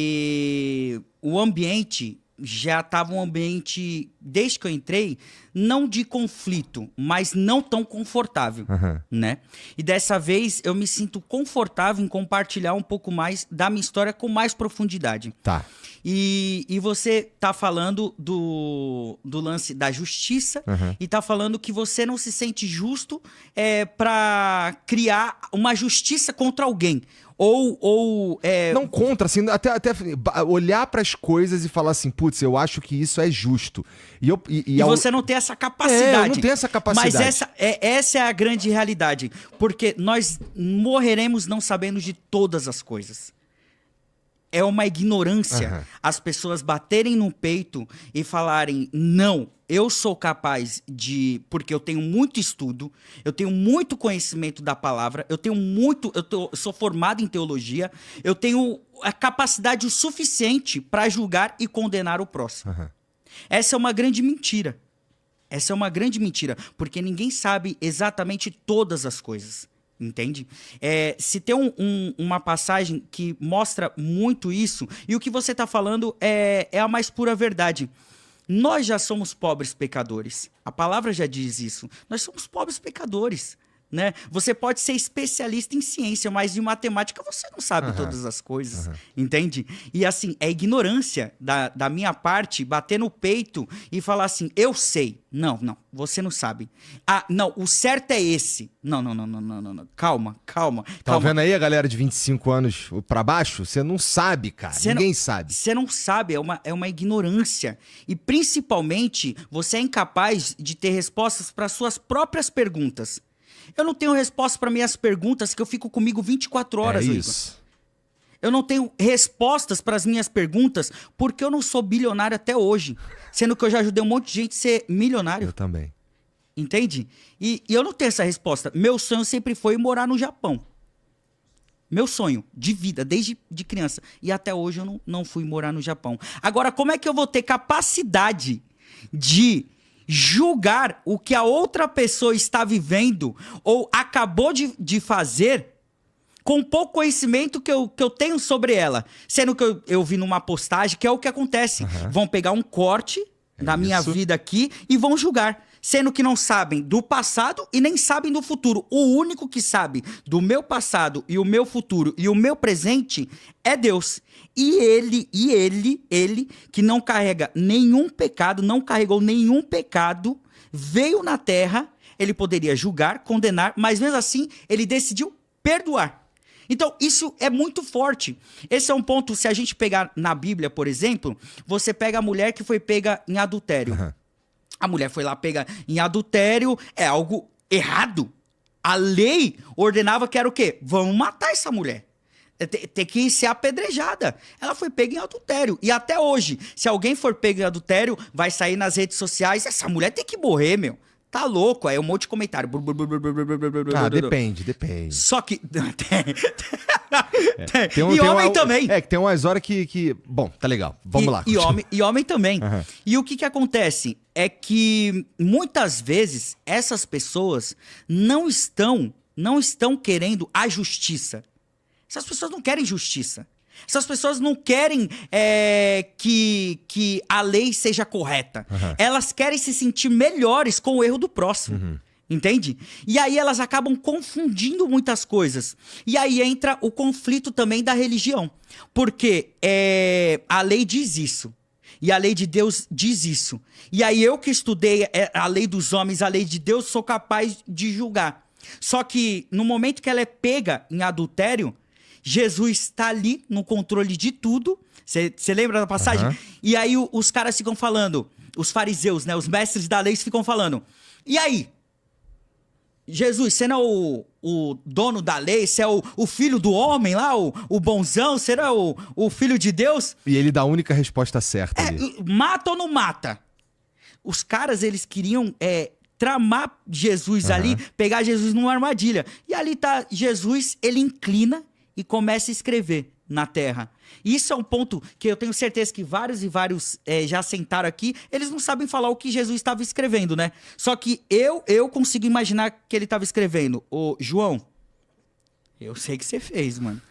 E o ambiente já estava um ambiente, desde que eu entrei, não de conflito, mas não tão confortável, né? E dessa vez eu me sinto confortável em compartilhar um pouco mais da minha história com mais profundidade. Tá. E você tá falando do lance da justiça e tá falando que você não se sente justo para criar uma justiça contra alguém. Não contra, assim, até olhar pras coisas e falar assim, putz, eu acho que isso é justo. E você não tem essa capacidade. Eu não tenho essa capacidade. Mas essa é a grande realidade. Porque nós morreremos não sabendo de todas as coisas. É uma ignorância as pessoas baterem no peito e falarem, não, eu sou capaz de... Porque eu tenho muito estudo, eu tenho muito conhecimento da palavra, eu sou formado em teologia, eu tenho a capacidade o suficiente para julgar e condenar o próximo. Essa é uma grande mentira. Essa é uma grande mentira, porque ninguém sabe exatamente todas as coisas. Entende? Se tem uma passagem que mostra muito isso, e o que você está falando é a mais pura verdade. Nós já somos pobres pecadores. A palavra já diz isso. Nós somos pobres pecadores. Né? Você pode ser especialista em ciência, mas em matemática você não sabe todas as coisas, entende? E assim, é ignorância da minha parte bater no peito e falar assim, eu sei. Não, você não sabe. Ah, não, o certo é esse. Não. Calma. Tá vendo aí a galera de 25 anos pra baixo? Você não sabe, cara. Ninguém sabe. Você não sabe, é uma ignorância. E principalmente, você é incapaz de ter respostas para suas próprias perguntas. Eu não tenho resposta para minhas perguntas, que eu fico comigo 24 horas. É isso. Igor. Eu não tenho respostas para as minhas perguntas, porque eu não sou bilionário até hoje. Sendo que eu já ajudei um monte de gente a ser milionário. Eu também. Entende? E eu não tenho essa resposta. Meu sonho sempre foi morar no Japão. Meu sonho de vida, desde de criança. E até hoje eu não fui morar no Japão. Agora, como é que eu vou ter capacidade de julgar o que a outra pessoa está vivendo ou acabou de fazer com pouco conhecimento que eu tenho sobre ela? Sendo que eu vi numa postagem que é o que acontece. Vão pegar um corte da minha vida aqui e vão julgar. Sendo que não sabem do passado e nem sabem do futuro. O único que sabe do meu passado e o meu futuro e o meu presente é Deus. E ele que não carrega nenhum pecado, não carregou nenhum pecado, veio na terra, ele poderia julgar, condenar, mas mesmo assim ele decidiu perdoar. Então, isso é muito forte. Esse é um ponto, se a gente pegar na Bíblia, por exemplo, você pega a mulher que foi pega em adultério. A mulher foi lá pega em adultério, é algo errado. A lei ordenava que era o quê? Vamos matar essa mulher. Tem que ser apedrejada. Ela foi pega em adultério. E até hoje, se alguém for pego em adultério, vai sair nas redes sociais, essa mulher tem que morrer, meu. Tá louco, aí um monte de comentário. Depende. Só que... E homem também. Que tem umas horas que... Bom, tá legal. Vamos lá. E homem também. E o que acontece é que muitas vezes essas pessoas não estão querendo a justiça. Essas pessoas não querem justiça. Essas pessoas não querem que a lei seja correta. Elas querem se sentir melhores com o erro do próximo. Entende? E aí elas acabam confundindo muitas coisas. E aí entra o conflito também da religião. Porque a lei diz isso. E a lei de Deus diz isso. E aí eu que estudei a lei dos homens, a lei de Deus, sou capaz de julgar. Só que no momento que ela é pega em adultério, Jesus está ali no controle de tudo. Você lembra da passagem? E aí os caras ficam falando, os fariseus, né, os mestres da lei ficam falando, e aí? Jesus, você não é o dono da lei? Você é o filho do homem lá, o bonzão? Você não é o filho de Deus? E ele dá a única resposta certa ali. Mata ou não mata? Os caras, eles queriam tramar Jesus ali, pegar Jesus numa armadilha. E ali tá Jesus, ele inclina e começa a escrever na terra. Isso é um ponto que eu tenho certeza que vários e vários já sentaram aqui, eles não sabem falar o que Jesus estava escrevendo, né? Só que eu consigo imaginar que ele estava escrevendo. Ô, João, eu sei que você fez, mano.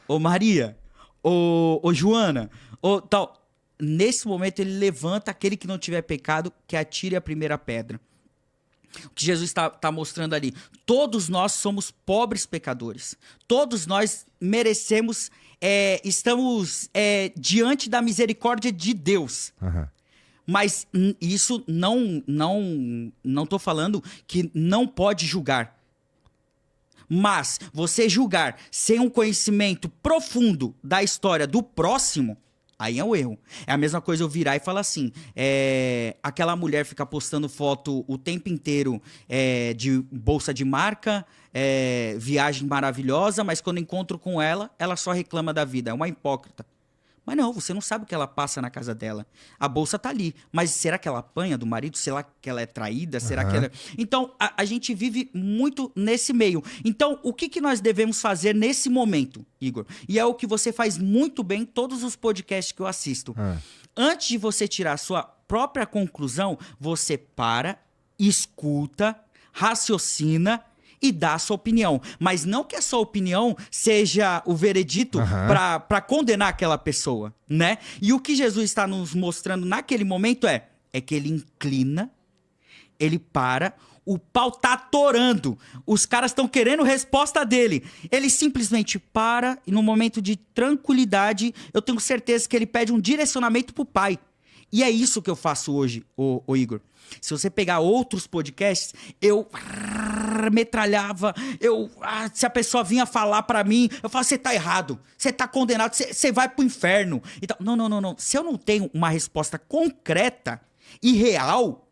Ô, Maria, ô Joana, ô tal. Nesse momento ele levanta aquele que não tiver pecado, que atire a primeira pedra. O que Jesus está mostrando ali. Todos nós somos pobres pecadores. Todos nós merecemos, estamos diante da misericórdia de Deus. Uhum. Mas isso não tô falando que não pode julgar. Mas você julgar sem um conhecimento profundo da história do próximo, aí é um erro. É a mesma coisa eu virar e falar assim, aquela mulher fica postando foto o tempo inteiro de bolsa de marca, viagem maravilhosa, mas quando encontro com ela, ela só reclama da vida. É uma hipócrita. Mas não, você não sabe o que ela passa na casa dela. A bolsa tá ali. Mas será que ela apanha do marido? Será que ela é traída? Será que ela... Então, a gente vive muito nesse meio. Então, o que nós devemos fazer nesse momento, Igor? E é o que você faz muito bem em todos os podcasts que eu assisto. Antes de você tirar a sua própria conclusão, você para, escuta, raciocina e dá a sua opinião. Mas não que a sua opinião seja o veredito para condenar aquela pessoa, né? E o que Jesus está nos mostrando naquele momento é que ele inclina, ele para, o pau tá atorando, os caras estão querendo resposta dele. Ele simplesmente para e no momento de tranquilidade, eu tenho certeza que ele pede um direcionamento pro pai. E é isso que eu faço hoje, ô Igor. Se você pegar outros podcasts, eu metralhava, se a pessoa vinha falar pra mim, eu falo, você tá errado, você tá condenado, você vai pro inferno. Então, não. Se eu não tenho uma resposta concreta e real,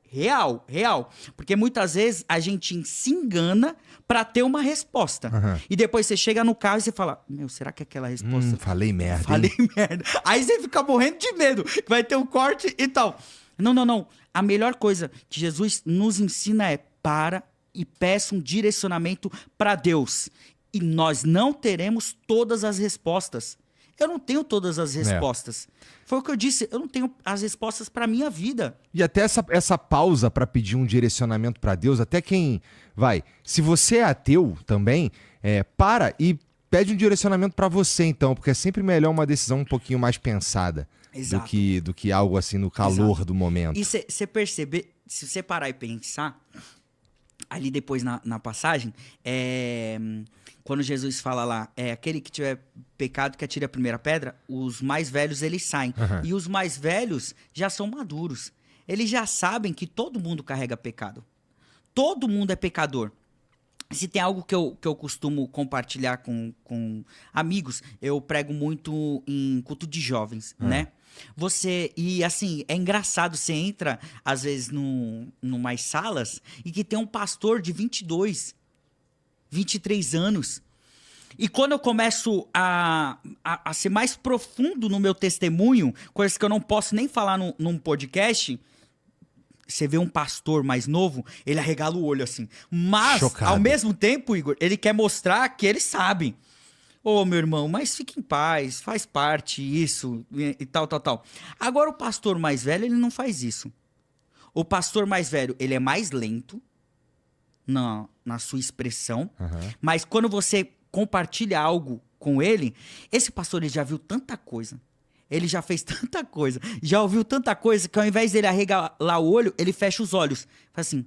porque muitas vezes a gente se engana pra ter uma resposta. E depois você chega no carro e você fala, meu, será que aquela resposta... Falei merda. Falei merda. Aí você fica morrendo de medo, que vai ter um corte e tal. Não. A melhor coisa que Jesus nos ensina é para e peça um direcionamento para Deus. E nós não teremos todas as respostas. Eu não tenho todas as respostas. Foi o que eu disse, eu não tenho as respostas para minha vida. E até essa pausa para pedir um direcionamento para Deus, até quem vai. Se você é ateu também, para e pede um direcionamento para você, então, porque é sempre melhor uma decisão um pouquinho mais pensada. Exato. Do que algo assim no calor do momento. E você perceber, se você parar e pensar, ali depois na passagem, quando Jesus fala lá, aquele que tiver pecado que atire a primeira pedra, os mais velhos eles saem. E os mais velhos já são maduros. Eles já sabem que todo mundo carrega pecado. Todo mundo é pecador. Se tem algo que eu costumo compartilhar com amigos, eu prego muito em culto de jovens, né? E assim, é engraçado, você entra às vezes numas salas e que tem um pastor de 22, 23 anos. E quando eu começo a ser mais profundo no meu testemunho, coisas que eu não posso nem falar num podcast, você vê um pastor mais novo, ele arregala o olho assim. Mas, Chocado. Ao mesmo tempo, Igor, ele quer mostrar que ele sabe. Ô, meu irmão, mas fique em paz, faz parte isso e tal. Agora, o pastor mais velho, ele não faz isso. O pastor mais velho, ele é mais lento na sua expressão, mas quando você compartilha algo com ele, esse pastor ele já viu tanta coisa, ele já fez tanta coisa, já ouviu tanta coisa, que ao invés dele arregalar o olho, ele fecha os olhos. Faz assim.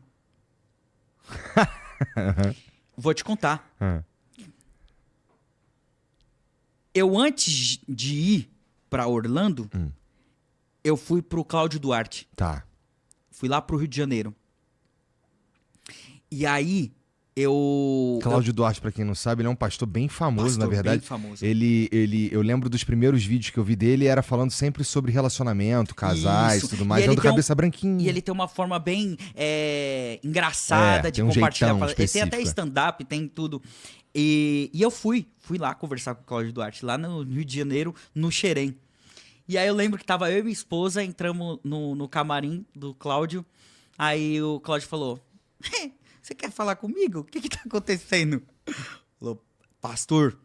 Vou te contar. Eu, antes de ir pra Orlando, eu fui pro Cláudio Duarte. Tá. Fui lá pro Rio de Janeiro. E aí, Cláudio Duarte, pra quem não sabe, ele é um pastor bem famoso, na verdade. Bem famoso. Eu lembro dos primeiros vídeos que eu vi dele, era falando sempre sobre relacionamento, casais e tudo mais. É o do cabeça branquinha. E ele tem uma forma bem engraçada de tem um compartilhar. jeitão Ele tem até específico. stand-up, tem tudo. E eu fui lá conversar com o Cláudio Duarte, lá no Rio de Janeiro, no Xerém. E aí eu lembro que tava eu e minha esposa, entramos no camarim do Cláudio. Aí o Cláudio falou: você quer falar comigo? O que tá acontecendo? Falou: pastor,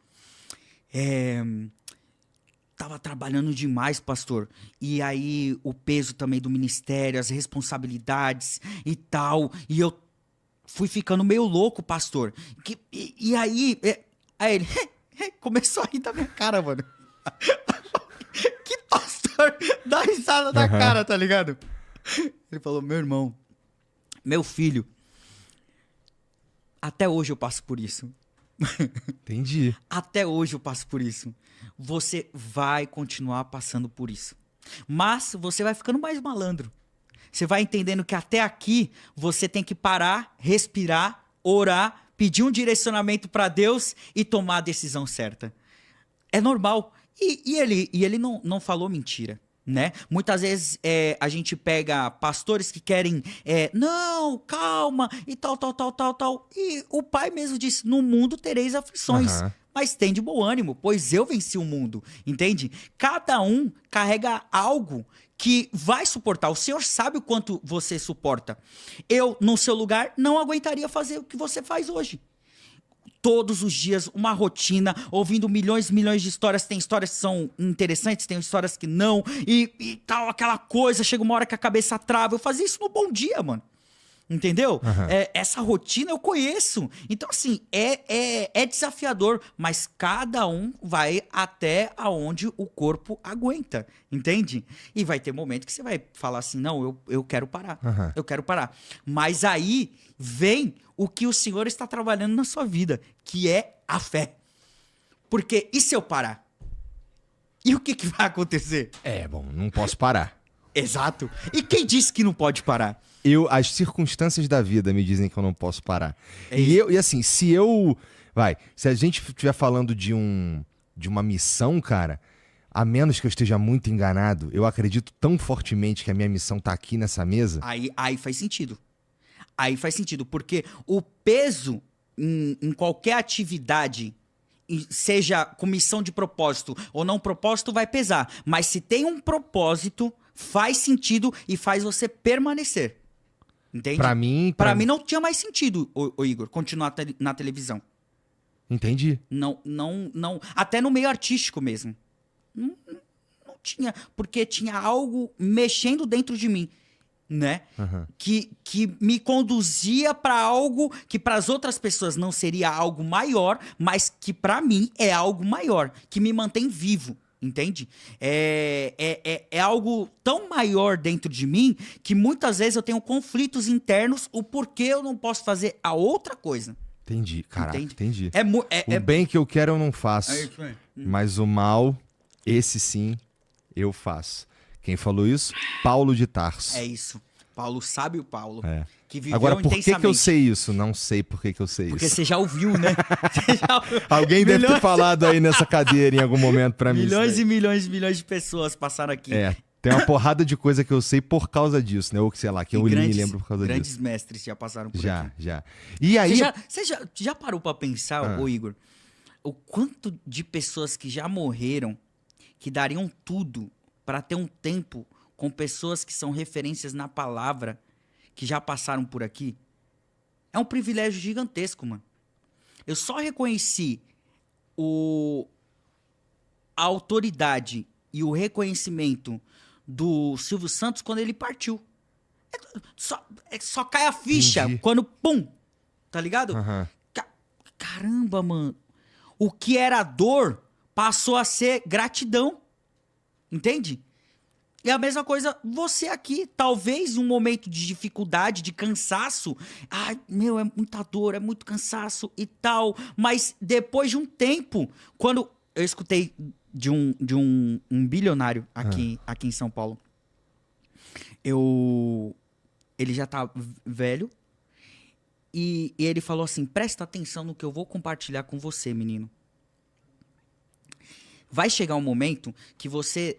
tava trabalhando demais, pastor. E aí o peso também do ministério, as responsabilidades e tal. E eu fui ficando meio louco, pastor. E aí ele começou a rir da minha cara, mano. Que pastor dá risada na cara, tá ligado? Ele falou, meu irmão, meu filho, até hoje eu passo por isso. Entendi. Até hoje eu passo por isso. Você vai continuar passando por isso. Mas você vai ficando mais malandro. Você vai entendendo que até aqui você tem que parar, respirar, orar, pedir um direcionamento para Deus e tomar a decisão certa. É normal. E ele não falou mentira, né? Muitas vezes a gente pega pastores que querem, não, calma, e tal. E o pai mesmo disse, no mundo tereis aflições. Aham. Mas tem de bom ânimo, pois eu venci o mundo, entende? Cada um carrega algo que vai suportar. O Senhor sabe o quanto você suporta. Eu, no seu lugar, não aguentaria fazer o que você faz hoje. Todos os dias, uma rotina, ouvindo milhões e milhões de histórias. Tem histórias que são interessantes, tem histórias que não. E tal, aquela coisa. Chega uma hora que a cabeça trava. Eu fazia isso no Bom Dia, mano. Entendeu? Aham. Essa rotina eu conheço. Então, assim, é desafiador, mas cada um vai até aonde o corpo aguenta, entende? E vai ter momento que você vai falar assim, não, eu quero parar, Aham. eu quero parar. Mas aí vem o que o Senhor está trabalhando na sua vida, que é a fé. Porque e se eu parar? E o que vai acontecer? Bom, não posso parar. Exato. E quem disse que não pode parar? As circunstâncias da vida me dizem que eu não posso parar. É E assim, se a gente estiver falando de uma missão, cara, a menos que eu esteja muito enganado, eu acredito tão fortemente que a minha missão tá aqui nessa mesa. Aí faz sentido. Aí faz sentido, porque o peso em qualquer atividade, seja com missão de propósito ou não propósito, vai pesar. Mas se tem um propósito, faz sentido e faz você permanecer. Entende? Pra mim... Pra mim não tinha mais sentido, ô Igor, continuar na televisão. Entendi. Não. Até no meio artístico mesmo. Não tinha, porque tinha algo mexendo dentro de mim, né? Aham. Que me conduzia pra algo que para as outras pessoas não seria algo maior, mas que pra mim é algo maior, que me mantém vivo. Entende? É algo tão maior dentro de mim que muitas vezes eu tenho conflitos internos, o porquê eu não posso fazer a outra coisa. Entendi. Caraca, Entende? entendi. O bem que eu quero eu não faço. isso aí. Mas o mal, esse sim, eu faço. Quem falou isso? Paulo de Tarso. É isso. Paulo sabe o Paulo. É. Que viveu Agora, por que intensamente. eu sei isso? Não sei por que eu sei Porque isso. você já ouviu, né? Você já ouviu. Alguém deve ter falado aí nessa cadeira em algum momento pra mim. Milhões isso e milhões e milhões de pessoas passaram aqui. daí. Tem uma porrada de coisa que eu sei por causa disso, né? Ou que, sei lá, que eu me lembro por causa grandes disso. mestres já passaram por Já, aqui. já. E aí... Você já parou pra pensar, ô Igor, o quanto de pessoas que já morreram, que dariam tudo pra ter um tempo com pessoas que são referências na palavra, que já passaram por aqui? É um privilégio gigantesco, mano. Eu só reconheci a autoridade e o reconhecimento do Silvio Santos quando ele partiu. Só cai a ficha Entendi. quando, pum, tá ligado? Aham. Caramba, mano. O que era dor passou a ser gratidão. Entende? E a mesma coisa você aqui. Talvez um momento de dificuldade, de cansaço. Ai, meu, é muita dor, é muito cansaço e tal. Mas depois de um tempo, quando eu escutei de um bilionário aqui em São Paulo, ele já tá velho. E ele falou assim, presta atenção no que eu vou compartilhar com você, menino. Vai chegar um momento que você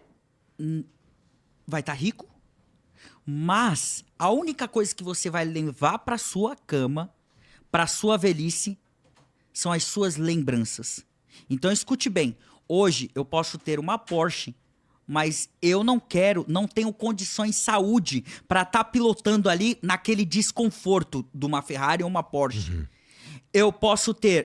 vai estar rico, mas a única coisa que você vai levar para sua cama, para sua velhice, são as suas lembranças. Então escute bem, hoje eu posso ter uma Porsche, mas eu não tenho condições de saúde para estar pilotando ali naquele desconforto de uma Ferrari ou uma Porsche. Eu posso ter